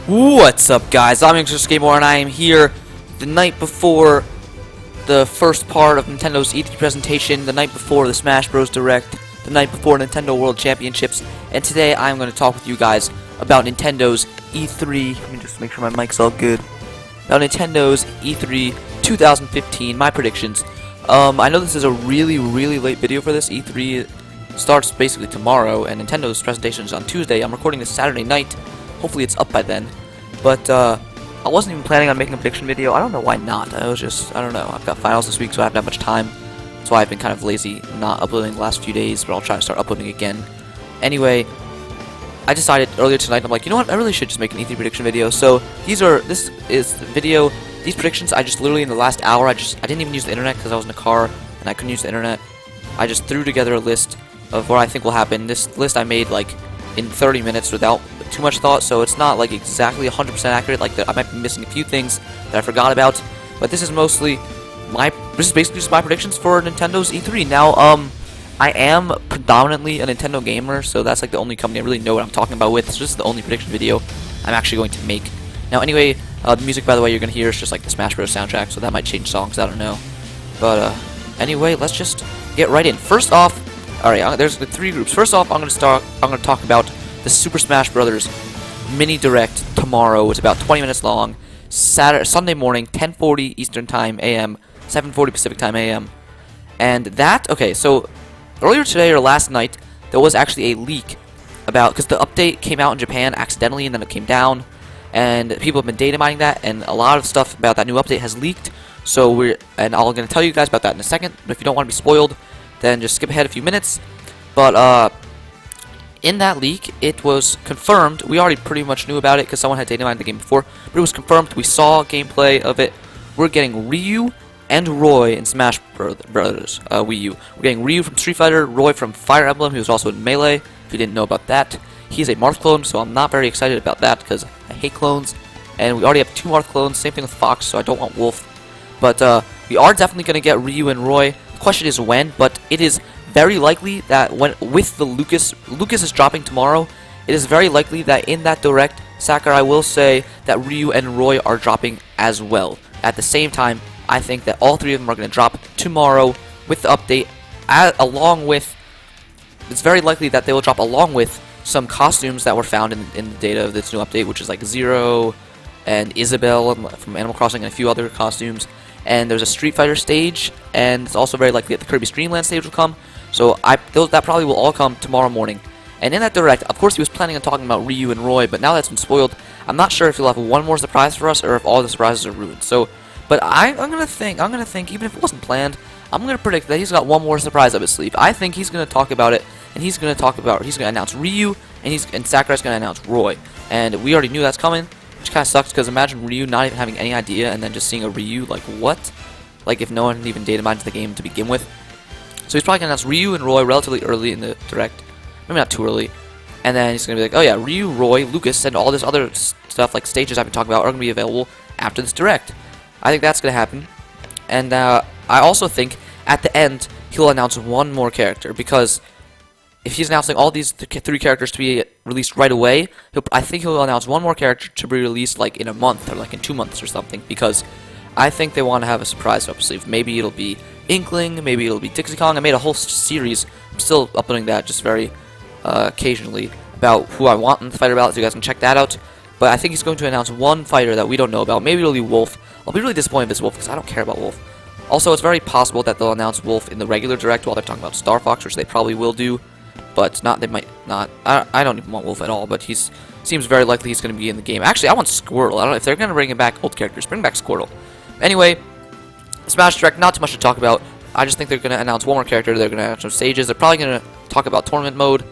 What's up, guys? I'm Gamer, and I am here the night before the first part of Nintendo's E3 presentation, the night before the Smash Bros. Direct, the night before Nintendo World Championships, and today I'm going to talk with you guys about Nintendo's E3. Let me just make sure my mic's all good. About Nintendo's E3 2015, my predictions. I know this is a really late video for this. E3 starts basically tomorrow, and Nintendo's presentation is on Tuesday. I'm recording this Saturday night. Hopefully it's up by then. But I wasn't even planning on making a prediction video. I don't know why not. I don't know. I've got finals this week, so I haven't had much time. That's why I've been kind of lazy not uploading the last few days, but I'll try to start uploading again. Anyway, I decided earlier tonight, I'm like, you know what, I really should just make an E3 prediction video. So this is the video, these predictions, I just literally in the last hour, I didn't even use the internet because I was in a car and I couldn't use the internet. I just threw together a list of what I think will happen. This list I made like in 30 minutes without too much thought, so it's not like exactly 100% accurate. Like I might be missing a few things that I forgot about, but this is basically just my predictions for Nintendo's E3. Now, I am predominantly a Nintendo gamer, so that's like the only company I really know what I'm talking about with. So this is the only prediction video I'm actually going to make. Now, anyway, the music, by the way, you're gonna hear is just like the Smash Bros. Soundtrack, so that might change songs. I don't know, but anyway, let's just get right in. First off, all right, there's the three groups. First off, I'm gonna talk about the Super Smash Bros. Mini Direct tomorrow. It's about 20 minutes long. Sunday morning, 10:40 Eastern Time AM, 7:40 Pacific Time AM. And that, okay, so earlier today or last night, there was actually a leak about, because the update came out in Japan accidentally and then it came down, and people have been data mining that, and a lot of stuff about that new update has leaked. So I'm going to tell you guys about that in a second. But if you don't want to be spoiled, then just skip ahead a few minutes. But in that leak, it was confirmed. We already pretty much knew about it because someone had data mined the game before, but it was confirmed. We saw gameplay of it. We're getting Ryu and Roy in Smash Bros. Wii U. We're getting Ryu from Street Fighter, Roy from Fire Emblem, who was also in Melee, if you didn't know about that. He's a Marth clone, so I'm not very excited about that because I hate clones. And we already have two Marth clones, same thing with Fox, so I don't want Wolf. But we are definitely going to get Ryu and Roy. The question is when, but it is very likely that with the Lucas is dropping tomorrow, it is very likely that in that Direct, Sakurai will say that Ryu and Roy are dropping as well. At the same time, I think that all three of them are going to drop tomorrow with the update, it's very likely that they will drop along with some costumes that were found in the data of this new update, which is like Zero and Isabelle from Animal Crossing and a few other costumes. And there's a Street Fighter stage, and it's also very likely that the Kirby's Dream Land stage will come. So that probably will all come tomorrow morning. And in that Direct, of course, he was planning on talking about Ryu and Roy, but now that's been spoiled, I'm not sure if he'll have one more surprise for us or if all the surprises are ruined. So, but I'm gonna think, even if it wasn't planned, I'm gonna predict that he's got one more surprise up his sleeve. I think he's gonna talk about it, and he's gonna announce Ryu, and Sakurai's gonna announce Roy. And we already knew that's coming, which kind of sucks because imagine Ryu not even having any idea, and then just seeing a Ryu, like what? Like if no one even data mined the game to begin with. So he's probably going to announce Ryu and Roy relatively early in the Direct. Maybe not too early. And then he's going to be like, oh yeah, Ryu, Roy, Lucas, and all this other stuff, like stages I've been talking about, are going to be available after this Direct. I think that's going to happen. And I also think at the end, he'll announce one more character. Because if he's announcing all these three characters to be released right away, I think he'll announce one more character to be released like in a month or like in 2 months or something. Because I think they want to have a surprise up his sleeve. Maybe it'll be Inkling, maybe it'll be Dixie Kong. I made a whole series. I'm still uploading that just very occasionally about who I want in the fighter ballot, so you guys can check that out. But I think he's going to announce one fighter that we don't know about. Maybe it'll be Wolf. I'll be really disappointed if it's Wolf because I don't care about Wolf. Also, it's very possible that they'll announce Wolf in the regular Direct while they're talking about Star Fox, which they probably will do. But they might not. I don't even want Wolf at all, but seems very likely he's going to be in the game. Actually, I want Squirtle. I don't know if they're going to bring back old characters. Bring back Squirtle. Anyway, Smash Direct, not too much to talk about. I just think they're going to announce one more character. They're going to announce some stages. They're probably going to talk about tournament mode.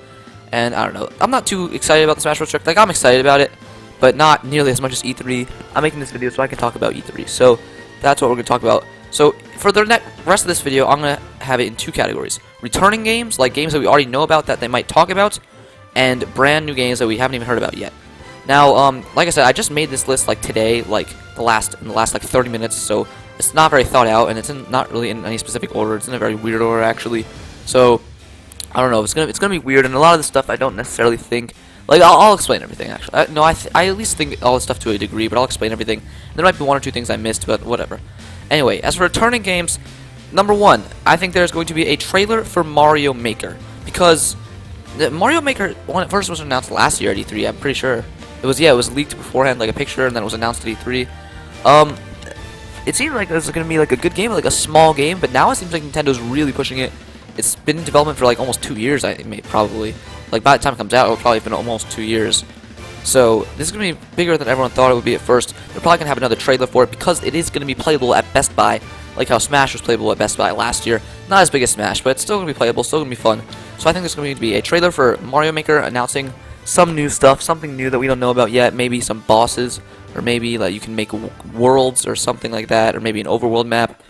And I don't know. I'm not too excited about the Smash Bros. Direct. Like, I'm excited about it, but not nearly as much as E3. I'm making this video so I can talk about E3. So that's what we're going to talk about. So for the rest of this video, I'm going to have it in two categories. Returning games, like games that we already know about that they might talk about, and brand new games that we haven't even heard about yet. Now, like I said, I just made this list like today, like in the last like 30 minutes, so it's not very thought out, and it's not really in any specific order. It's in a very weird order, actually. So I don't know. It's gonna be weird, and a lot of the stuff I don't necessarily think Like, I'll explain everything, actually. No, I at least think all this stuff to a degree, but I'll explain everything. There might be one or two things I missed, but whatever. Anyway, as for returning games, number one, I think there's going to be a trailer for Mario Maker. Because Mario Maker, when it first was announced last year at E3, I'm pretty sure. It was leaked beforehand, like a picture, and then it was announced at E3. It seemed like it was going to be like a good game, like a small game, but now it seems like Nintendo's really pushing it. It's been in development for like almost 2 years, probably. Like, by the time it comes out, it'll probably have been almost 2 years. So, this is going to be bigger than everyone thought it would be at first. They're probably going to have another trailer for it because it is going to be playable at Best Buy, like how Smash was playable at Best Buy last year. Not as big as Smash, but it's still going to be playable, still going to be fun. So I think there's going to be a trailer for Mario Maker announcing some new stuff, something new that we don't know about yet, maybe some bosses, or maybe like you can make worlds or something like that, or maybe an overworld map,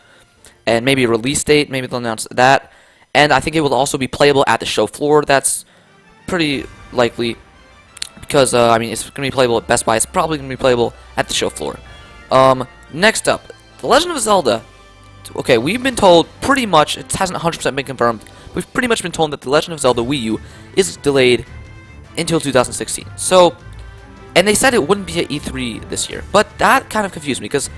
and maybe a release date, maybe they'll announce that. And I think it will also be playable at the show floor. That's pretty likely, because I mean, it's going to be playable at Best Buy. It's probably going to be playable at the show floor. Next up, The Legend of Zelda. Okay, we've been told pretty much, it hasn't 100% been confirmed, we've pretty much been told that The Legend of Zelda Wii U is delayed until 2016. So, and they said it wouldn't be at E3 this year, but that kind of confused me, because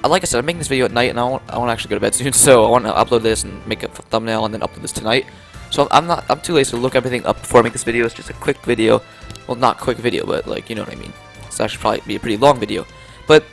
like I said, I'm making this video at night, and I want to actually go to bed soon, so I want to upload this and make a thumbnail and then upload this tonight. So I'm too lazy to look everything up before I make this video. It's just a quick video. Well, not quick video, but like, you know what I mean. It's actually probably be a pretty long video. But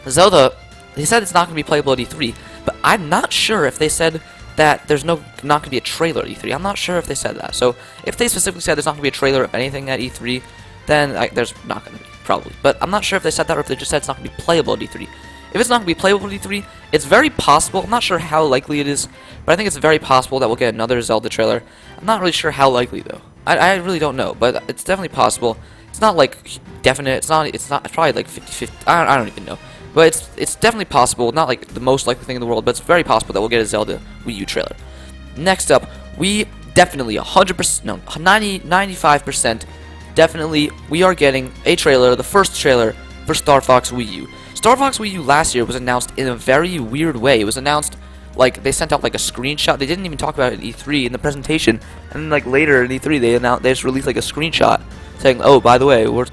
Zelda, they said it's not going to be playable at E3, but I'm not sure if they said that there's not going to be a trailer at E3. I'm not sure if they said that. So if they specifically said there's not going to be a trailer of anything at E3, then there's not going to be, probably. But I'm not sure if they said that or if they just said it's not going to be playable at E3. If it's not going to be playable at E3, it's very possible, I'm not sure how likely it is, but I think it's very possible that we'll get another Zelda trailer. I'm not really sure how likely, though. I really don't know, but it's definitely possible. It's not, like, definite, it's probably, like, 50-50, I don't even know. But it's definitely possible, not, like, the most likely thing in the world, but it's very possible that we'll get a Zelda Wii U trailer. Next up, we definitely, 100%, no, 95%, definitely, we are getting a trailer, the first trailer for Star Fox Wii U. Star Fox Wii U last year was announced in a very weird way. It was announced, like, they sent out, like, a screenshot. They didn't even talk about it at E3 in the presentation. And then, like, later at E3, they just released, like, a screenshot saying, oh, by the way, we're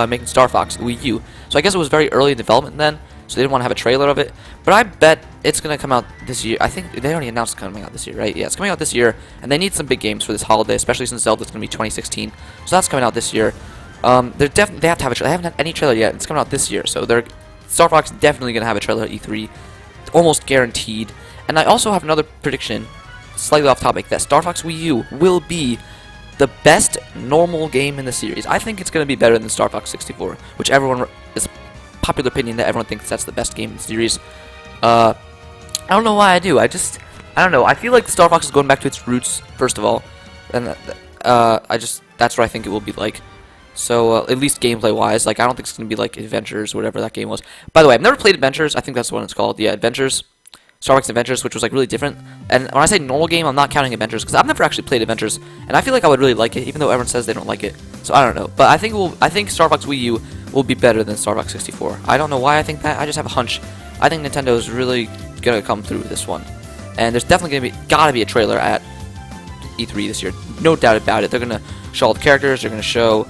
making Star Fox Wii U. So I guess it was very early in development then, so they didn't want to have a trailer of it. But I bet it's going to come out this year. I think they already announced it's coming out this year, right? Yeah, it's coming out this year. And they need some big games for this holiday, especially since Zelda's going to be 2016. So that's coming out this year. They have to have a trailer. They haven't had any trailer yet. It's coming out this year, so Star Fox is definitely going to have a trailer at E3, almost guaranteed. And I also have another prediction, slightly off topic, that Star Fox Wii U will be the best normal game in the series. I think it's going to be better than Star Fox 64, which is popular opinion that everyone thinks that's the best game in the series. I don't know why I do. I don't know. I feel like Star Fox is going back to its roots, first of all, and that's what I think it will be like. So, at least gameplay-wise, like, I don't think it's going to be like Adventures, whatever that game was. By the way, I've never played Adventures. I think that's what it's called. Yeah, Adventures. Star Fox Adventures, which was, like, really different. And when I say normal game, I'm not counting Adventures, because I've never actually played Adventures, and I feel like I would really like it, even though everyone says they don't like it. So, I don't know. But I think Star Fox Wii U will be better than Star Fox 64. I don't know why I think that. I just have a hunch. I think Nintendo is really going to come through with this one. And there's definitely gotta be a trailer at E3 this year. No doubt about it. They're going to show all the characters. They're going to show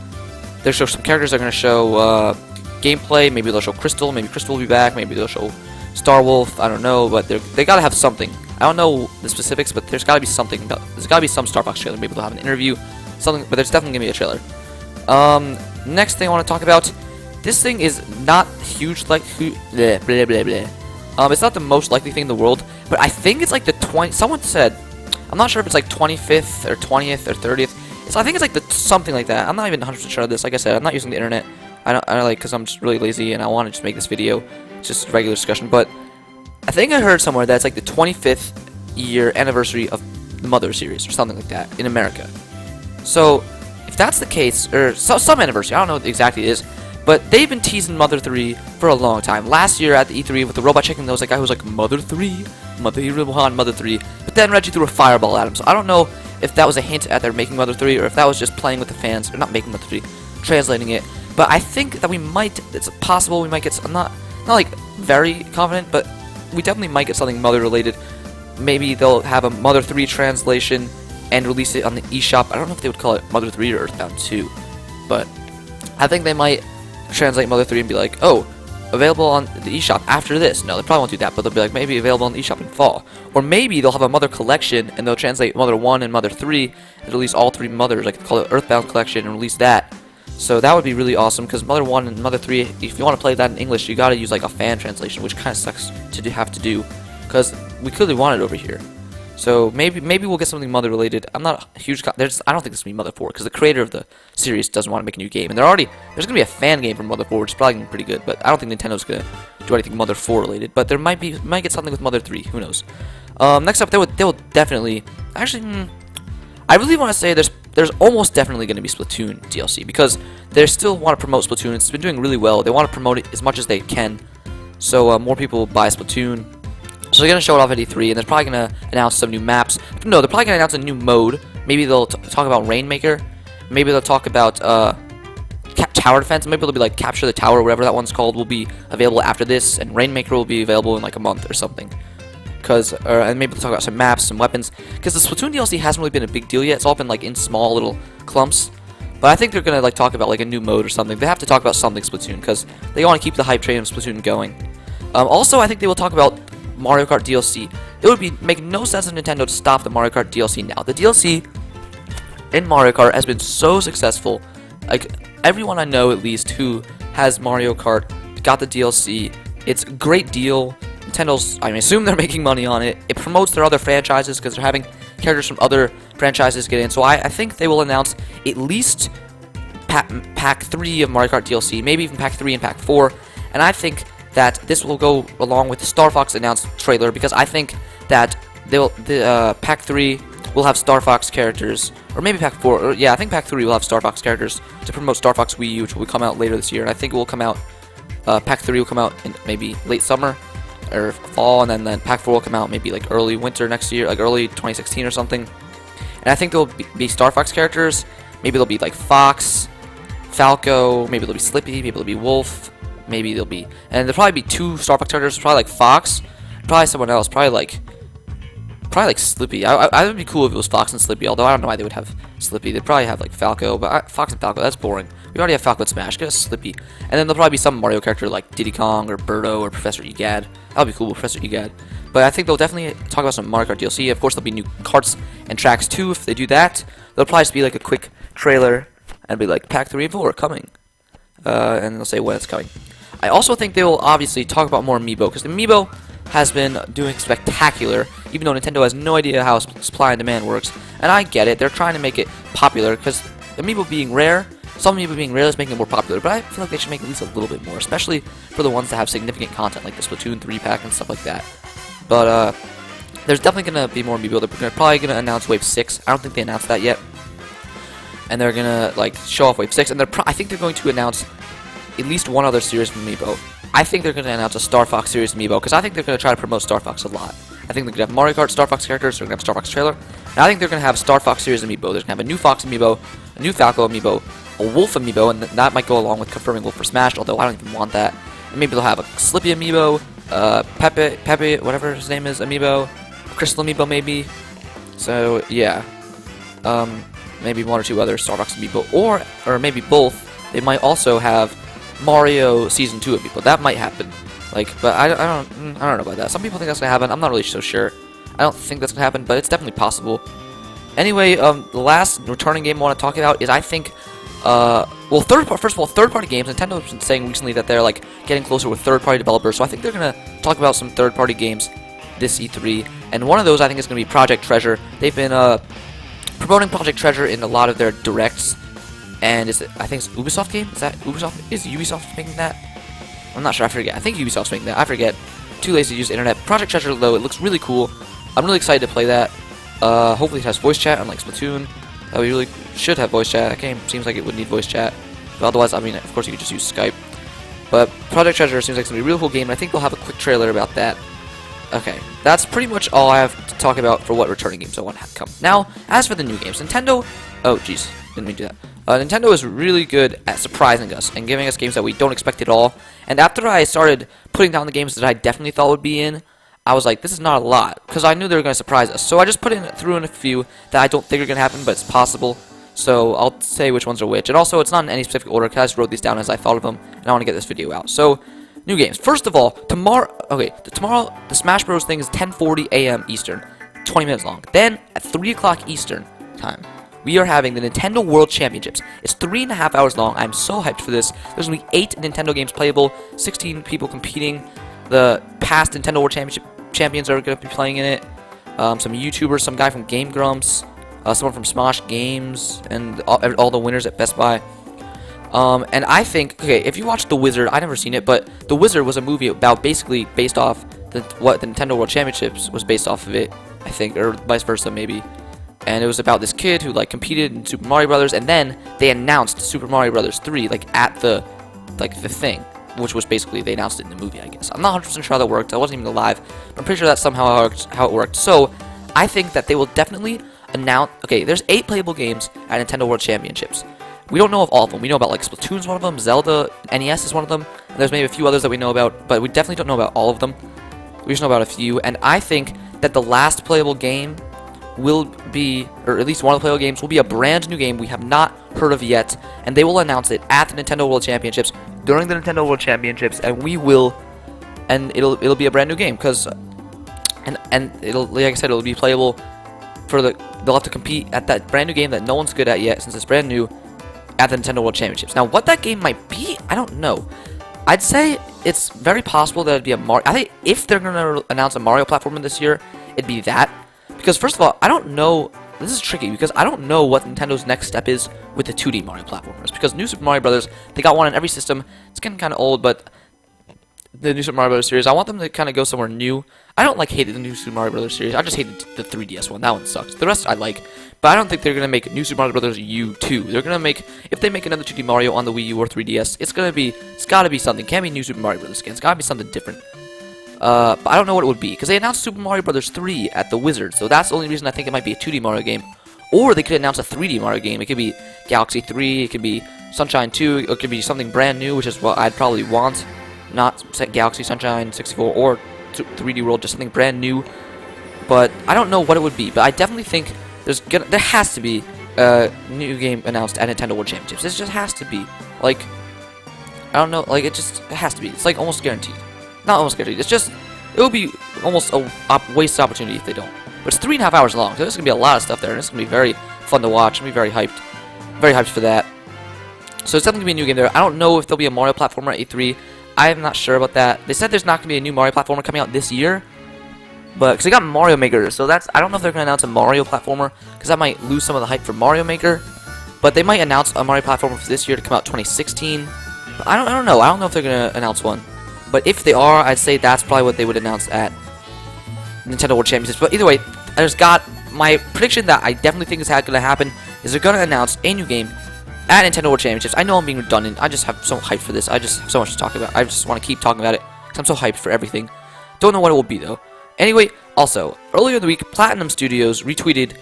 some characters. They're going to show gameplay. Maybe they'll show Crystal. Maybe Crystal will be back. Maybe they'll show Star Wolf. I don't know, but they got to have something. I don't know the specifics, but there's got to be something. There's got to be some Star Fox trailer. Maybe they'll have an interview, something. But there's definitely going to be a trailer. Next thing I want to talk about. This thing is not huge, like blah, blah, blah, blah. It's not the most likely thing in the world, but I think it's like the 20. Someone said, I'm not sure if it's like 25th or 20th or 30th. So I think it's like something like that. I'm not even 100% sure of this. Like I said, I'm not using the internet. I like, because I'm just really lazy and I want to just make this video. It's just a regular discussion. But I think I heard somewhere that it's like the 25th year anniversary of the Mother series or something like that in America. So if that's the case, or some anniversary, I don't know what exactly it is, but they've been teasing Mother 3 for a long time. Last year at the E3 with the robot chicken, there was a guy who was like, Mother 3, Mother Iruhan, Mother 3. But then Reggie threw a fireball at him. So I don't know if that was a hint at their making Mother 3, or if that was just playing with the fans, or not making Mother 3, translating it. But I think that it's possible we might get, I'm not like very confident, but we definitely might get something Mother related. Maybe they'll have a Mother 3 translation and release it on the eShop. I don't know if they would call it Mother 3 or Earthbound 2. but I think they might translate Mother 3 and be like, oh, available on the eShop after this. No, they probably won't do that, but they'll be like, maybe available on the eShop in fall. Or maybe they'll have a Mother collection, and they'll translate Mother 1 and Mother 3, and release all 3 Mothers, like call it Earthbound collection, and release that. So that would be really awesome, because Mother 1 and Mother 3, if you want to play that in English, you gotta use like a fan translation, which kind of sucks to have to do, because we clearly want it over here. So maybe we'll get something Mother related. I'm not a huge. I don't think this will be Mother 4 because the creator of the series doesn't want to make a new game, and there's gonna be a fan game for Mother 4, which is probably gonna be pretty good. But I don't think Nintendo's gonna do anything Mother 4 related. But there might get something with Mother 3. Who knows? Next up, they will definitely. Actually, I really want to say there's almost definitely gonna be Splatoon DLC because they still want to promote Splatoon. It's been doing really well. They want to promote it as much as they can, so more people will buy Splatoon. So they're going to show it off at E3, and they're probably going to announce some new maps. No, they're probably going to announce a new mode. Maybe they'll talk about Rainmaker. Maybe they'll talk about tower defense. Maybe they'll be like Capture the Tower, whatever that one's called, will be available after this, and Rainmaker will be available in like a month or something. And maybe they'll talk about some maps, some weapons. Because the Splatoon DLC hasn't really been a big deal yet. It's all been like in small little clumps. But I think they're going to like talk about like a new mode or something. They have to talk about something Splatoon because they want to keep the hype train of Splatoon going. Also, I think they will talk about Mario Kart DLC. It would make no sense of Nintendo to stop the Mario Kart DLC now. The DLC in Mario Kart has been so successful. Like, everyone I know at least who has Mario Kart got the DLC. It's a great deal. Nintendo's, I assume they're making money on it. It promotes their other franchises because they're having characters from other franchises get in. So I think they will announce at least Pack 3 of Mario Kart DLC, maybe even Pack 3 and Pack 4. And I think that this will go along with the Star Fox announced trailer because I think that Pack 3 will have Star Fox characters, or maybe Pack 4. Or, yeah, I think Pack 3 will have Star Fox characters to promote Star Fox Wii U, which will come out later this year. And I think it will come out. Pack 3 will come out in maybe late summer or fall, and then Pack 4 will come out maybe like early winter next year, like early 2016 or something. And I think there'll be Star Fox characters. Maybe there'll be like Fox, Falco. Maybe there'll be Slippy. Maybe there'll be Wolf. Maybe there'll be, and there'll probably be 2 Star Fox characters, probably like Fox, probably someone else, probably like Slippy. I would be cool if it was Fox and Slippy, although I don't know why they would have Slippy. They'd probably have like Falco, but Fox and Falco, that's boring. We already have Falco and Smash, get a Slippy. And then there'll probably be some Mario character like Diddy Kong or Birdo or Professor Egad. That would be cool with Professor Egad. But I think they'll definitely talk about some Mario Kart DLC. Of course, there'll be new karts and tracks too if they do that. There'll probably just be like a quick trailer and be like, Pack 3 and 4 are coming. And they'll say when it's coming. I also think they will obviously talk about more Amiibo, because the Amiibo has been doing spectacular, even though Nintendo has no idea how supply and demand works. And I get it, they're trying to make it popular, because Amiibo being rare, some Amiibo being rare is making it more popular, but I feel like they should make at least a little bit more, especially for the ones that have significant content, like the Splatoon 3-pack and stuff like that. But, there's definitely going to be more Amiibo. They're probably going to announce Wave 6. I don't think they announced that yet. And they're going to, like, show off Wave 6, and I think they're going to announce at least one other series from Amiibo. I think they're going to announce a Star Fox series Amiibo, because I think they're going to try to promote Star Fox a lot. I think they're going to have Mario Kart Star Fox characters, they're going to have Star Fox trailer, and I think they're going to have Star Fox series Amiibo. They're going to have a new Fox Amiibo, a new Falco Amiibo, a Wolf Amiibo, and that might go along with confirming Wolf for Smash, although I don't even want that. And maybe they'll have a Slippy Amiibo, Pepe, whatever his name is, Amiibo, Crystal Amiibo maybe. So, yeah. Maybe 1 or 2 other Star Fox Amiibo, or maybe both. They might also have Mario Season 2 Amiibo. That might happen. Like, but I don't know about that. Some people think that's gonna happen. I'm not really so sure. I don't think that's gonna happen, but it's definitely possible. Anyway, the last returning game I want to talk about is, I think, first of all, third-party games. Nintendo's been saying recently that they're like getting closer with third-party developers, so I think they're gonna talk about some third-party games this E3. And one of those I think is gonna be Project Treasure. They've been promoting Project Treasure in a lot of their directs. And I think it's Ubisoft game? Is that Ubisoft? Is Ubisoft making that? I'm not sure, I forget. I think Ubisoft's making that. I forget. Too lazy to use the internet. Project Treasure, though, it looks really cool. I'm really excited to play that. Hopefully it has voice chat, unlike Splatoon. We really should have voice chat. That game seems like it would need voice chat. But otherwise, I mean, of course you could just use Skype. But Project Treasure seems like it's going to be a really cool game, and I think they'll have a quick trailer about that. Okay, that's pretty much all I have to talk about for what returning games I want to have come. Now, as for the new games, Nintendo... Oh, jeez, didn't mean to do that. Nintendo is really good at surprising us and giving us games that we don't expect at all. And after I started putting down the games that I definitely thought would be in, I was like, this is not a lot, because I knew they were going to surprise us. So I just threw in a few that I don't think are going to happen, but it's possible. So I'll say which ones are which. And also, it's not in any specific order, because I just wrote these down as I thought of them, and I want to get this video out. So, new games. First of all, tomorrow, the Smash Bros. Thing is 10:40 a.m. Eastern, 20 minutes long. Then, at 3 o'clock Eastern time, we are having the Nintendo World Championships. It's 3.5 hours long. I'm so hyped for this. There's going to be 8 Nintendo games playable, 16 people competing. The past Nintendo World Championship champions are going to be playing in it. Some YouTubers, some guy from Game Grumps, someone from Smosh Games, and all the winners at Best Buy. And I think, okay, if you watch The Wizard, I've never seen it, but The Wizard was a movie about basically based off what the Nintendo World Championships was based off of it, I think, or vice versa maybe. And it was about this kid who like competed in Super Mario Brothers, and then they announced Super Mario Brothers 3 like at the thing, which was basically they announced it in the movie, I guess. I'm not 100% sure how that worked. I wasn't even alive, but I'm pretty sure that's somehow how it worked. So I think that they will definitely announce. Okay, there's 8 playable games at Nintendo World Championships. We don't know of all of them. We know about like Splatoon's one of them, Zelda, NES is one of them, and there's maybe a few others that we know about, but we definitely don't know about all of them. We just know about a few, and I think that the last playable game will be, or at least one of the playable games will be a brand new game we have not heard of yet, and they will announce it at the Nintendo World Championships during the Nintendo World Championships, and it'll be a brand new game, because and it'll, like I said, it'll be playable for they'll have to compete at that brand new game that no one's good at yet since it's brand new at the Nintendo World Championships. Now, what that game might be, I don't know. I'd say it's very possible that it'd be a Mario. I think if they're gonna announce a Mario platformer this year, it'd be that. Because first of all, I don't know. This is tricky because I don't know what Nintendo's next step is with the 2D Mario platformers. Because New Super Mario Brothers, they got one in every system. It's getting kind of old, but the New Super Mario Brothers series, I want them to kind of go somewhere new. I don't like hated the New Super Mario Brothers series. I just hated the 3DS one. That one sucks. The rest I like, but I don't think they're gonna make New Super Mario Brothers U 2. They're gonna make, if they make another 2D Mario on the Wii U or 3DS, it's gotta be something. Can't be New Super Mario Brothers again. It's gotta be something different. But I don't know what it would be because they announced Super Mario Brothers 3 at the Wizard, so that's the only reason I think it might be a 2D Mario game. Or they could announce a 3D Mario game. It could be Galaxy 3. It could be Sunshine 2. It could be something brand new, which is what I'd probably want. Not Galaxy Sunshine 64 or 3D World, just something brand new. But I don't know what it would be. But I definitely think there has to be a new game announced at Nintendo World Championships. This just has to be. Like, I don't know. Like, it has to be. It's like almost guaranteed. Not almost guaranteed. It's just, it will be almost a wasted opportunity if they don't. But it's 3.5 hours long, so there's going to be a lot of stuff there, and it's going to be very fun to watch. I'm going to be very hyped. Very hyped for that. So it's definitely going to be a new game there. I don't know if there'll be a Mario platformer at E3. I'm not sure about that. They said there's not going to be a new Mario platformer coming out this year. But, because they got Mario Maker, so that's, I don't know if they're going to announce a Mario platformer, because that might lose some of the hype for Mario Maker. But they might announce a Mario platformer for this year to come out 2016. But I don't know. I don't know if they're going to announce one. But if they are, I'd say that's probably what they would announce at Nintendo World Championships. But either way, there's got my prediction that I definitely think is going to happen is they're going to announce a new game at Nintendo World Championships. I know I'm being redundant. I just have so hyped for this. I just have so much to talk about. I just want to keep talking about it because I'm so hyped for everything. Don't know what it will be though. Anyway, also, earlier in the week, Platinum Studios retweeted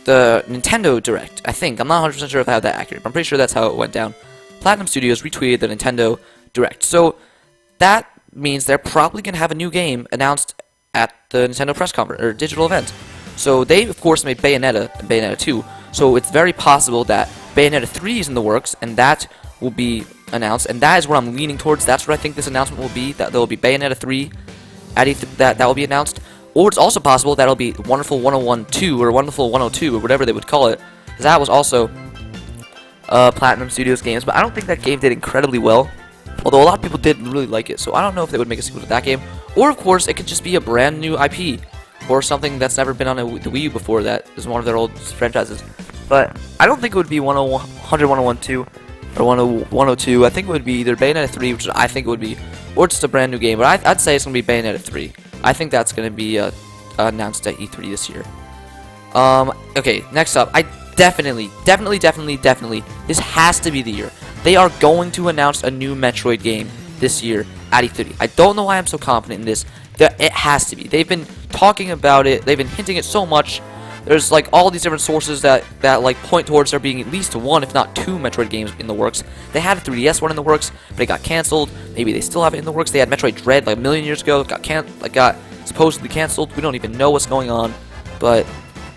the Nintendo Direct. I think. I'm not 100% sure if I have that accurate, but I'm pretty sure that's how it went down. Platinum Studios retweeted the Nintendo Direct. So that means they're probably going to have a new game announced at the Nintendo press conference or digital event. So they, of course, made Bayonetta and Bayonetta 2. So it's very possible that Bayonetta 3 is in the works, and that will be announced. And that is what I'm leaning towards. That's what I think this announcement will be. That there will be Bayonetta 3 at that will be announced. Or it's also possible that it'll be Wonderful 101 2 or Wonderful 102 or whatever they would call it. Because that was also Platinum Studios games, but I don't think that game did incredibly well. Although a lot of people did really like it, so I don't know if they would make a sequel to that game. Or, of course, it could just be a brand new IP. Or something that's never been on the Wii U before that is one of their old franchises. But I don't think it would be 100 101 2 or 102. I think it would be either Bayonetta 3, which I think it would be, or just a brand new game. But I'd say it's going to be Bayonetta 3. I think that's going to be announced at E3 this year. Okay, next up. I definitely, this has to be the year. They are going to announce a new Metroid game this year at E3. I don't know why I'm so confident in this. It has to be. They've been talking about it. They've been hinting it so much. There's like all these different sources that like point towards there being at least one, if not two, Metroid games in the works. They had a 3DS one in the works, but it got canceled. Maybe they still have it in the works. They had Metroid Dread like a million years ago. It got supposedly canceled. We don't even know what's going on, but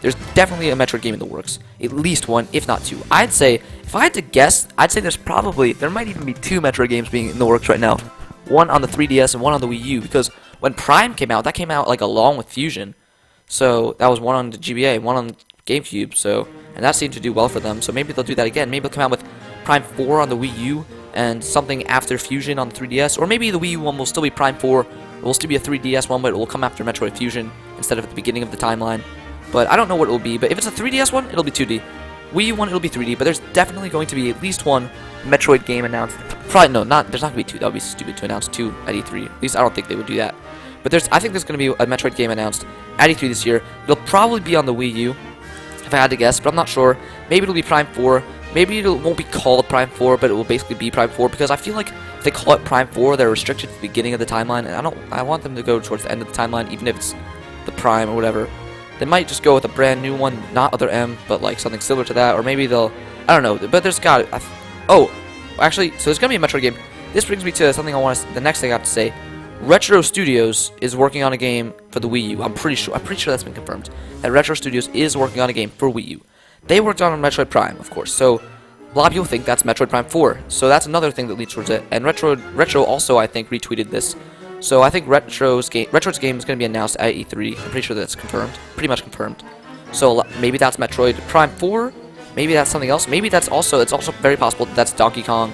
there's definitely a Metroid game in the works. At least one, if not two. I'd say, if I had to guess, I'd say there might even be two Metroid games being in the works right now. One on the 3DS and one on the Wii U, because when Prime came out, that came out like along with Fusion. So that was one on the GBA, one on GameCube, and that seemed to do well for them, so maybe they'll do that again. Maybe they'll come out with Prime 4 on the Wii U, and something after Fusion on the 3DS, or maybe the Wii U one will still be Prime 4, it will still be a 3DS one, but it will come after Metroid Fusion, instead of at the beginning of the timeline. But I don't know what it will be, but if it's a 3DS one, it'll be 2D. Wii U one, it'll be 3D, but there's definitely going to be at least one Metroid game announced. Probably, no, there's not going to be two, that would be stupid to announce two at E3, at least I don't think they would do that. But I think there's going to be a Metroid game announced at E3 this year. It'll probably be on the Wii U, if I had to guess, but I'm not sure. Maybe it'll be Prime 4. Maybe it won't be called Prime 4, but it will basically be Prime 4, because I feel like if they call it Prime 4, they're restricted to the beginning of the timeline, and I want them to go towards the end of the timeline, even if it's the Prime or whatever. They might just go with a brand new one, not Other M, but like something similar to that, or maybe they'll, I don't know, but there's actually, so there's gonna be a Metroid game. This brings me to something the next thing I have to say. Retro Studios is working on a game for the Wii U. I'm pretty sure that's been confirmed. That Retro Studios is working on a game for Wii U. They worked on Metroid Prime, of course, so a lot of people think that's Metroid Prime 4. So that's another thing that leads towards it. And Retro also, I think, retweeted this. So I think Retro's game is going to be announced at E3. I'm pretty sure that's confirmed. Pretty much confirmed. So maybe that's Metroid Prime 4. Maybe that's something else. Maybe it's also very possible that's Donkey Kong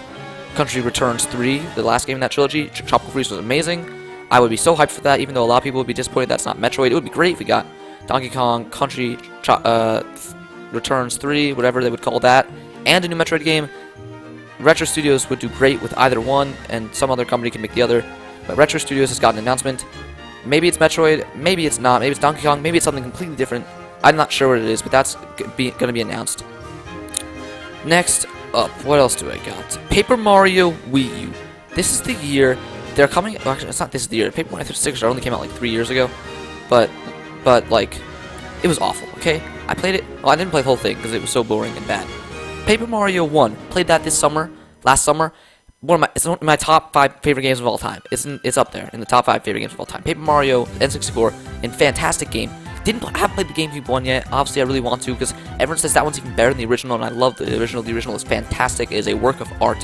Country Returns 3, the last game in that trilogy. Tropical Freeze was amazing. I would be so hyped for that, even though a lot of people would be disappointed that's not Metroid. It would be great if we got Donkey Kong Country Returns 3, whatever they would call that, and a new Metroid game. Retro Studios would do great with either one, and some other company can make the other. But Retro Studios has got an announcement. Maybe it's Metroid, maybe it's not, maybe it's Donkey Kong, maybe it's something completely different. I'm not sure what it is, but that's going to be announced. Next up, what else do I got? Paper Mario Wii U. This is the year they're coming. Well, actually, it's not this is the year. Paper Mario 6 only came out like 3 years ago, but like, it was awful. Okay, I played it. Well, I didn't play the whole thing because it was so boring and bad. Paper Mario 1. Played that last summer. It's one of my top 5 favorite games of all time. It's up there in the top 5 favorite games of all time. Paper Mario N64, and fantastic game. I haven't played the GameCube one yet. Obviously, I really want to because everyone says that one's even better than the original, and I love the original. The original is fantastic. It is a work of art.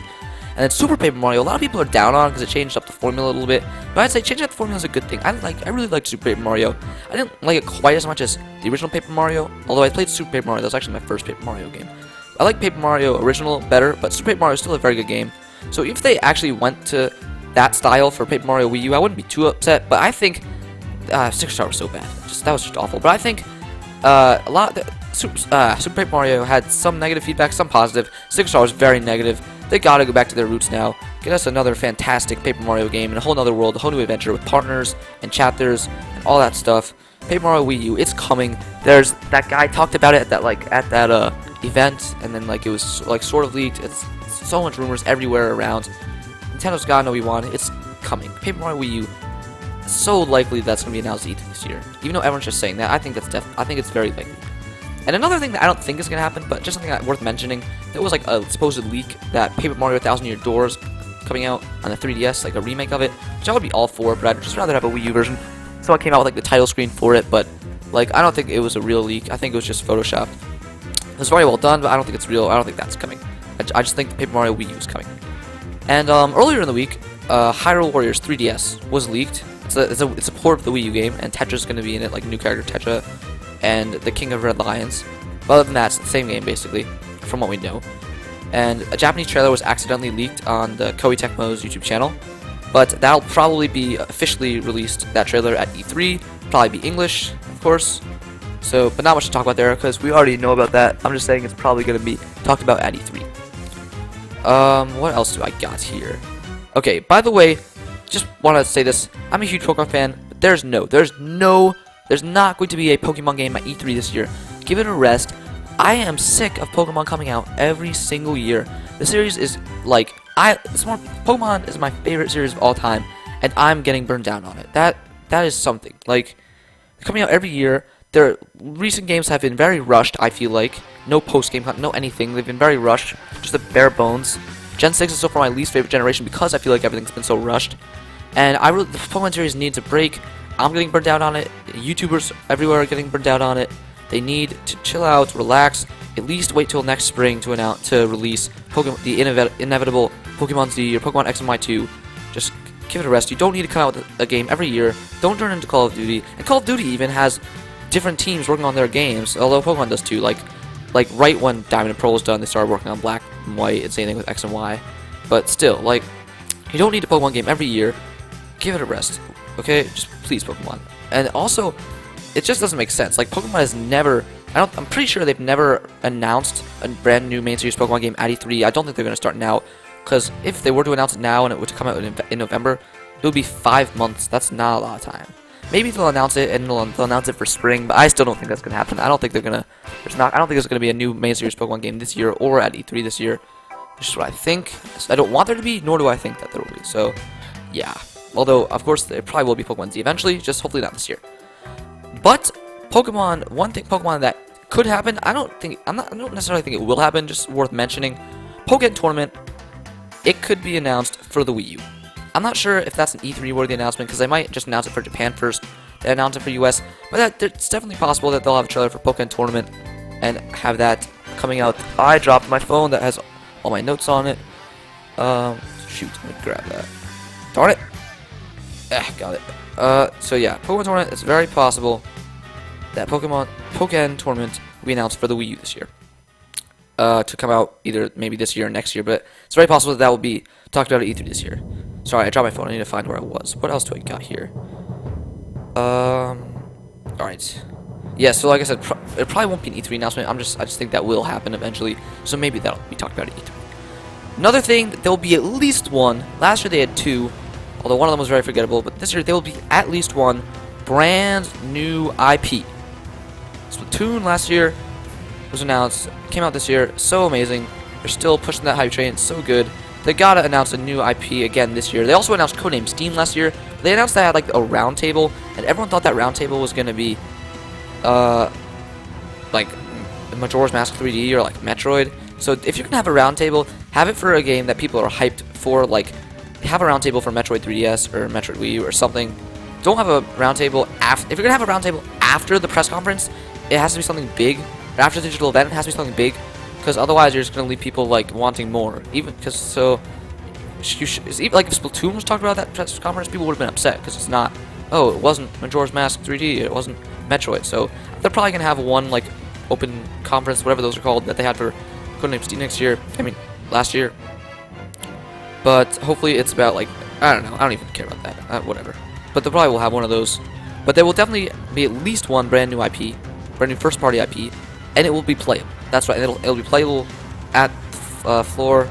And then Super Paper Mario, a lot of people are down on it because it changed up the formula a little bit. But I'd say changing up the formula is a good thing. I really liked Super Paper Mario. I didn't like it quite as much as the original Paper Mario, although I played Super Paper Mario. That was actually my first Paper Mario game. I like Paper Mario original better, but Super Paper Mario is still a very good game. So if they actually went to that style for Paper Mario Wii U, I wouldn't be too upset. But I think 6-star was so bad. That was just awful. But I think Super Paper Mario had some negative feedback, some positive. 6-star was very negative. They gotta go back to their roots now. Get us another fantastic Paper Mario game in a whole nother world, a whole new adventure with partners and chapters and all that stuff. Paper Mario Wii U, it's coming. There's that guy talked about it at that event, and then like it was like sort of leaked. It's so much rumors everywhere around. Nintendo's gotta know we want it. It's coming. Paper Mario Wii U. It's so likely that's gonna be announced E3 this year. Even though everyone's just saying that, I think it's very likely. And another thing that I don't think is going to happen, but just something worth mentioning, there was like a supposed leak that Paper Mario 1000 Year Doors coming out on the 3DS, like a remake of it, which I would be all for, but I'd just rather have a Wii U version. So I came out with like the title screen for it, but like I don't think it was a real leak. I think it was just photoshopped. It was very well done, but I don't think it's real. I don't think that's coming. I just think the Paper Mario Wii U is coming. And earlier in the week, Hyrule Warriors 3DS was leaked. It's a port of the Wii U game, and Tetra's going to be in it, like a new character, Tetra, and the King of Red Lions. But other than that, it's the same game, basically, from what we know. And a Japanese trailer was accidentally leaked on the Koei Tecmo's YouTube channel, but that'll probably be officially released, that trailer, at E3. Probably be English, of course. So, but not much to talk about there, because we already know about that. I'm just saying it's probably going to be talked about at E3. What else do I got here? Okay, by the way, just want to say this. I'm a huge Pokemon fan, but there's not going to be a Pokemon game at E3 this year. Give it a rest. I am sick of Pokemon coming out every single year. The series is like, Pokemon is my favorite series of all time, and I'm getting burned down on it. That is something. Like, coming out every year. Their recent games have been very rushed, I feel like. No post-game, no anything. They've been very rushed. Just the bare bones. Gen 6 is so far my least favorite generation because I feel like everything's been so rushed. And the Pokemon series needs a break. I'm getting burned out on it. YouTubers everywhere are getting burned out on it. They need to chill out, relax, at least wait till next spring to release Pokemon, the inevitable Pokemon Z or Pokemon X and Y2. Just give it a rest. You don't need to come out with a game every year. Don't turn into Call of Duty. And Call of Duty even has different teams working on their games, although Pokemon does too. Like right when Diamond and Pearl was done, they started working on Black and White, and same thing with X and Y. But still, like, you don't need a Pokemon game every year. Give it a rest, okay? Just please, Pokemon. And also, it just doesn't make sense. Like, Pokemon has never... I'm pretty sure they've never announced a brand new main series Pokemon game at E3. I don't think they're going to start now, because if they were to announce it now and it were to come out in November, it would be 5 months. That's not a lot of time. Maybe they'll announce it and they'll announce it for spring, but I still don't think that's going to happen. I don't think they're going to... I don't think there's going to be a new main series Pokemon game this year or at E3 this year. Which is what I think. I don't want there to be, nor do I think that there will be. So, yeah. Although, of course, there probably will be Pokemon Z eventually, just hopefully not this year. But Pokemon, Pokemon that could happen, I don't necessarily think it will happen, just worth mentioning. Pokémon Tournament, it could be announced for the Wii U. I'm not sure if that's an E3 worthy announcement, because they might just announce it for Japan first, then announce it for US, but it's definitely possible that they'll have a trailer for Pokémon Tournament and have that coming out. I dropped my phone that has all my notes on it. Shoot, let me grab that. Darn it! Got it. So yeah, Pokemon Tournament, it's very possible that Pokemon Tournament will be announced for the Wii U this year. To come out either maybe this year or next year, but it's very possible that will be talked about at E3 this year. Sorry, I dropped my phone. I need to find where I was. What else do I got here? Alright. Yeah, so like I said, it probably won't be an E3 announcement. I just think that will happen eventually. So maybe that'll be talked about at E3. Another thing, there'll be at least one. Last year they had 2, although one of them was very forgettable. But this year there will be at least one brand new IP. Splatoon last year was announced, came out this year. So amazing. They're still pushing that hype train. It's so good. They gotta announce a new IP again this year. They also announced Codename Steam last year. They announced that had like a round table, and everyone thought that round table was gonna be like Majora's Mask 3D or like Metroid. So if you're gonna have a round table, have it for a game that people are hyped for. Like, have a round table for Metroid 3DS or Metroid Wii U or something. Don't have a round table after. If you're gonna have a round table after the press conference, it has to be something big. After the digital event, it has to be something big, because otherwise you're just gonna leave people like wanting more. Even because like if Splatoon was talked about at that press conference, people would have been upset because it's not. Oh, it wasn't Majora's Mask 3D. It wasn't Metroid. So they're probably gonna have one like open conference, whatever those are called, that they had for Codename Steam next year. I mean, last year. But hopefully it's about like, I don't know. I don't even care about that. Whatever. But they probably will have one of those. But there will definitely be at least one brand new IP, brand new first party IP, and it will be playable. That's right. It'll be playable at floor.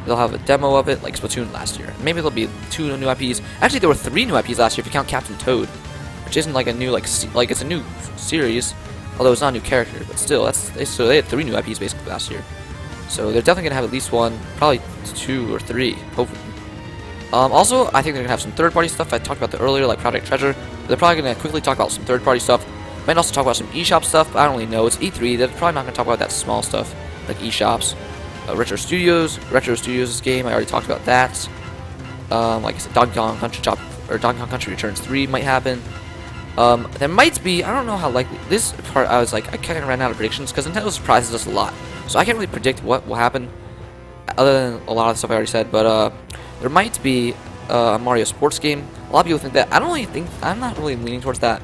They'll have a demo of it like Splatoon last year. Maybe there'll be 2 new IPs. Actually, there were 3 new IPs last year if you count Captain Toad, which isn't like a new like it's a new series, although it's not a new character. But still, so they had 3 new IPs basically last year. So they're definitely gonna have at least one, probably 2 or 3, hopefully. Also, I think they're gonna have some third-party stuff. I talked about that earlier, like Project Treasure. They're probably gonna quickly talk about some third-party stuff. Might also talk about some eShop stuff, but I don't really know. It's E3. They're probably not gonna talk about that small stuff like eShops. Retro Studios' game. I already talked about that. Like I said, Donkey Kong Country Returns 3 might happen. There might be. I don't know how likely this part. I was like, I kind of ran out of predictions because Nintendo surprises us a lot, so I can't really predict what will happen, other than a lot of the stuff I already said. But there might be a Mario sports game. A lot of people think that. I'm not really leaning towards that,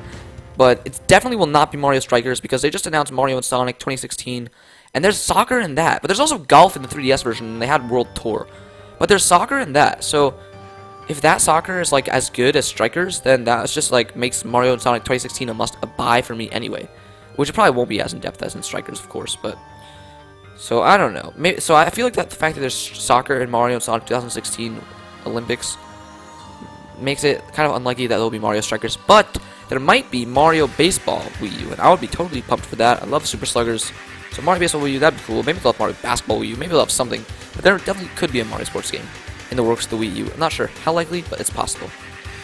but it definitely will not be Mario Strikers because they just announced Mario and Sonic 2016. And there's soccer in that, but there's also golf in the 3DS version, and they had World Tour. But there's soccer in that, so if that soccer is like as good as Strikers, then that just like makes Mario and Sonic 2016 a buy for me anyway. Which it probably won't be as in depth as in Strikers, of course, but so I don't know. Maybe so I feel like that the fact that there's soccer in Mario and Sonic 2016 Olympics makes it kind of unlikely that there will be Mario Strikers, but there might be Mario Baseball Wii U, and I would be totally pumped for that. I love Super Sluggers. So Mario Baseball Wii U, that'd be cool. Maybe they'll have Mario Basketball Wii U. Maybe they'll have something. But there definitely could be a Mario Sports game in the works of the Wii U. I'm not sure how likely, but it's possible.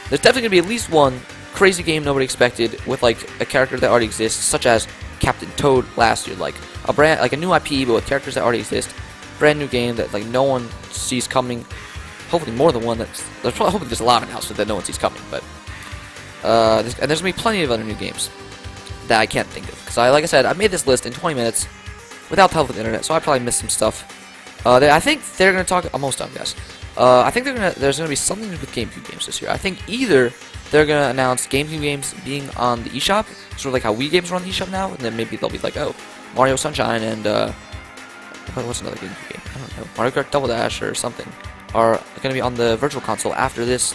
There's definitely going to be at least one crazy game nobody expected with like a character that already exists, such as Captain Toad last year. Like a new IP, but with characters that already exist. Brand new game that like no one sees coming. Hopefully more than one. Hopefully there's a lot of announcements that no one sees coming. But and there's going to be plenty of other new games that I can't think of. Because like I said, I made this list in 20 minutes without the help of the internet, so I probably missed some stuff. I think they're gonna talk. Almost done, guys. I think there's gonna be something with GameCube games this year. I think either they're gonna announce GameCube games being on the eShop, sort of like how Wii games run the eShop now, and then maybe they'll be like, oh, Mario Sunshine and what's another GameCube game? I don't know, Mario Kart Double Dash or something are gonna be on the Virtual Console after this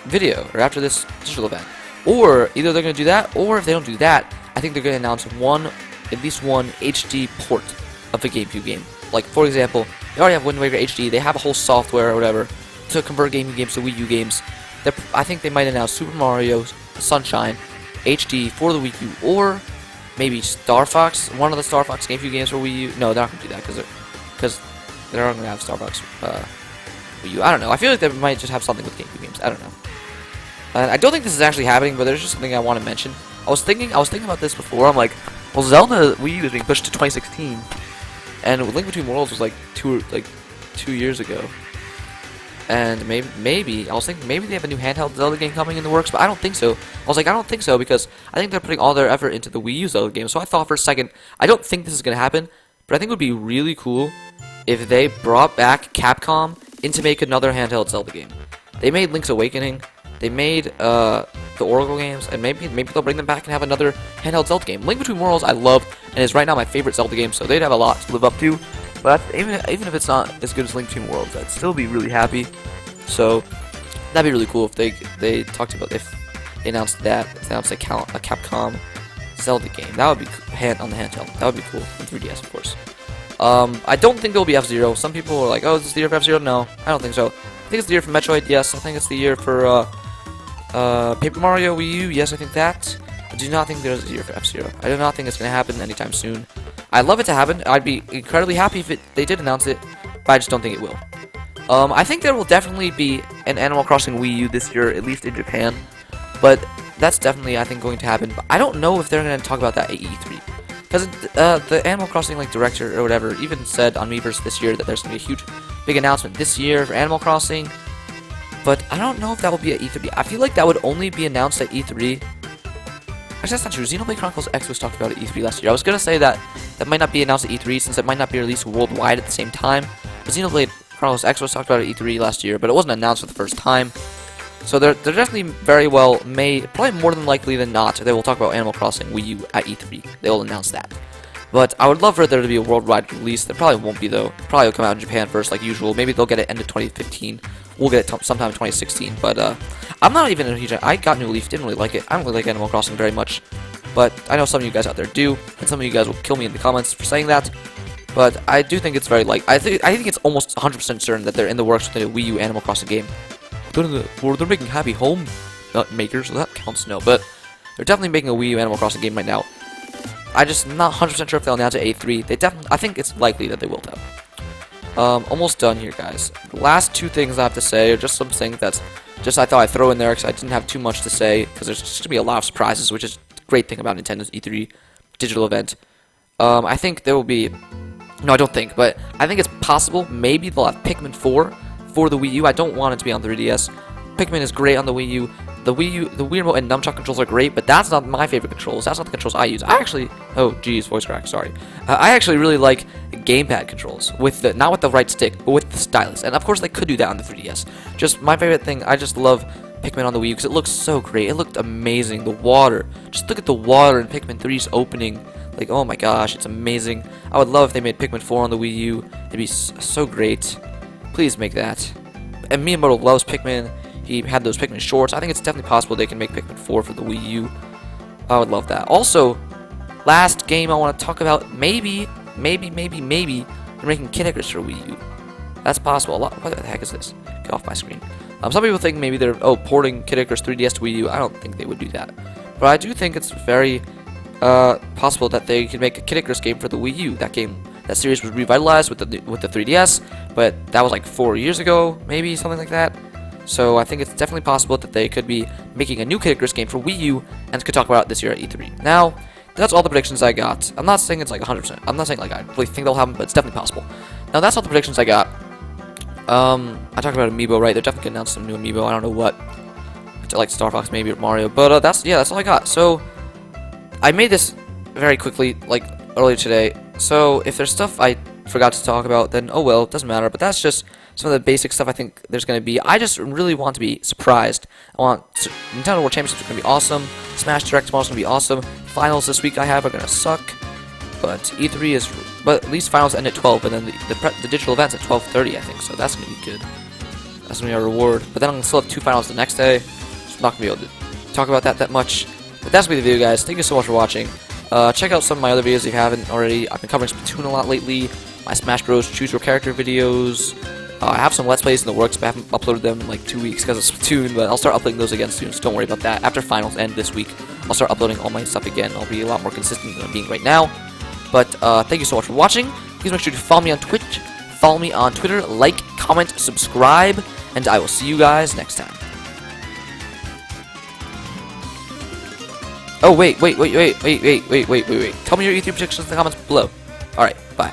video or after this digital event. Or either they're gonna do that, or if they don't do that, I think they're gonna announce at least one HD port of a GameCube game. Like, for example, they already have Wind Waker HD. They have a whole software or whatever to convert GameCube games to Wii U games. I think they might announce Super Mario Sunshine HD for the Wii U, or maybe Star Fox, one of the Star Fox GameCube games for Wii U. No, they're not gonna do that because they're not gonna have Star Fox Wii U. I don't know. I feel like they might just have something with GameCube games. I don't know. And I don't think this is actually happening, but there's just something I want to mention. I was thinking about this before. I'm like, well, Zelda Wii U is being pushed to 2016, and Link Between Worlds was like two years ago. And maybe I was thinking maybe they have a new handheld Zelda game coming in the works, but I don't think so. I was like, I don't think so because I think they're putting all their effort into the Wii U Zelda game. So I thought for a second, I don't think this is gonna happen, but I think it would be really cool if they brought back Capcom in to make another handheld Zelda game. They made Link's Awakening. They made the Oracle games, and maybe they'll bring them back and have another handheld Zelda game. Link Between Worlds I love, and is right now my favorite Zelda game, so they'd have a lot to live up to. But even if it's not as good as Link Between Worlds, I'd still be really happy. So that'd be really cool if they talked about if they announced a Capcom Zelda game. That would be on the handheld. That would be cool. On 3DS, of course. I don't think there'll be F-Zero. Some people are like, oh, is this the year for F-Zero? No, I don't think so. I think it's the year for Metroid. Yes, I think it's the year for Paper Mario Wii U. Yes, I think that. I do not think there's a year for F-Zero. I do not think it's going to happen anytime soon. I'd love it to happen. I'd be incredibly happy if they did announce it, but I just don't think it will. I think there will definitely be an Animal Crossing Wii U this year, at least in Japan. But that's definitely, I think, going to happen. But I don't know if they're going to talk about that at E3. Because the Animal Crossing director or whatever even said on Miiverse this year that there's going to be a big announcement this year for Animal Crossing. But I don't know if that will be at E3. I feel like that would only be announced at E3. Actually, that's not true. Xenoblade Chronicles X was talked about at E3 last year. I was going to say that might not be announced at E3 since it might not be released worldwide at the same time. But Xenoblade Chronicles X was talked about at E3 last year, but it wasn't announced for the first time. So they're definitely very well probably more than likely than not, they will talk about Animal Crossing Wii U at E3. They will announce that. But I would love for there to be a worldwide release. There probably won't be, though. Probably will come out in Japan first, like usual. Maybe they'll get it end of 2015. We'll get it sometime in 2016. But I'm not even a huge... I got New Leaf, didn't really like it. I don't really like Animal Crossing very much. But I know some of you guys out there do, and some of you guys will kill me in the comments for saying that. But I do think it's very I think it's almost 100% certain that they're in the works with a Wii U Animal Crossing game. They're making Happy Home makers, so that counts. No, but they're definitely making a Wii U Animal Crossing game right now. I just not 100% sure if they'll announce it at A3. I think it's likely that they will though. Almost done here, guys. The last two things I have to say are just some things that's just I thought I'd throw in there because I didn't have too much to say because there's just gonna be a lot of surprises, which is the great thing about Nintendo's E3 digital event. I think there will be. No, I don't think, but I think it's possible. Maybe they'll have Pikmin 4 for the Wii U. I don't want it to be on 3DS. Pikmin is great on the Wii U. The Wii Remote and Nunchuck controls are great, but that's not my favorite controls. That's not the controls I use. Oh, geez, voice crack. Sorry. I actually really like gamepad controls not with the right stick, but with the stylus. And of course, they could do that on the 3DS. Just my favorite thing. I just love Pikmin on the Wii U because it looks so great. It looked amazing. The water. Just look at the water in Pikmin 3's opening. Like, oh my gosh, it's amazing. I would love if they made Pikmin 4 on the Wii U. It'd be so great. Please make that. And Miyamoto loves Pikmin. He had those Pikmin shorts. I think it's definitely possible they can make Pikmin 4 for the Wii U. I would love that. Also, last game I want to talk about, maybe, they're making Kid Icarus for Wii U. That's possible. What the heck is this? Get off my screen. Some people think maybe they're, porting Kid Icarus 3DS to Wii U. I don't think they would do that. But I do think it's very possible that they could make a Kid Icarus game for the Wii U. That series was revitalized with the 3DS, but that was like 4 years ago, maybe, something like that. So I think it's definitely possible that they could be making a new Kid Icarus game for Wii U and could talk about it this year at E3. Now, that's all the predictions I got. I'm not saying it's like 100%. I'm not saying like I really think they'll happen, but it's definitely possible. Now, that's all the predictions I got. I talked about Amiibo, right? They're definitely going to announce some new Amiibo. I don't know what. Like Star Fox maybe or Mario. But that's all I got. So I made this very quickly, like earlier today. So if there's stuff I forgot to talk about, then oh well, it doesn't matter. But that's just some of the basic stuff I think there's going to be. I just really want to be surprised. I want Nintendo World Championships are going to be awesome. Smash Direct tomorrow's going to be awesome. Finals this week I have are going to suck. But E3 is, but at least finals end at 12, and then the digital events at 12:30, I think. So that's going to be good. That's going to be a reward. But then I'm going to still have 2 finals the next day. So I'm not going to be able to talk about that much. But that's going to be the video, guys. Thank you so much for watching. Check out some of my other videos if you haven't already. I've been covering Splatoon a lot lately. My Smash Bros. Choose Your Character videos. I have some Let's Plays in the works, but I haven't uploaded them in like 2 weeks because of Splatoon. But I'll start uploading those again soon, so don't worry about that. After finals end this week, I'll start uploading all my stuff again. I'll be a lot more consistent than I'm being right now. But thank you so much for watching. Please make sure to follow me on Twitch, follow me on Twitter, like, comment, subscribe, and I will see you guys next time. Oh, wait. Tell me your E3 predictions in the comments below. Alright, bye.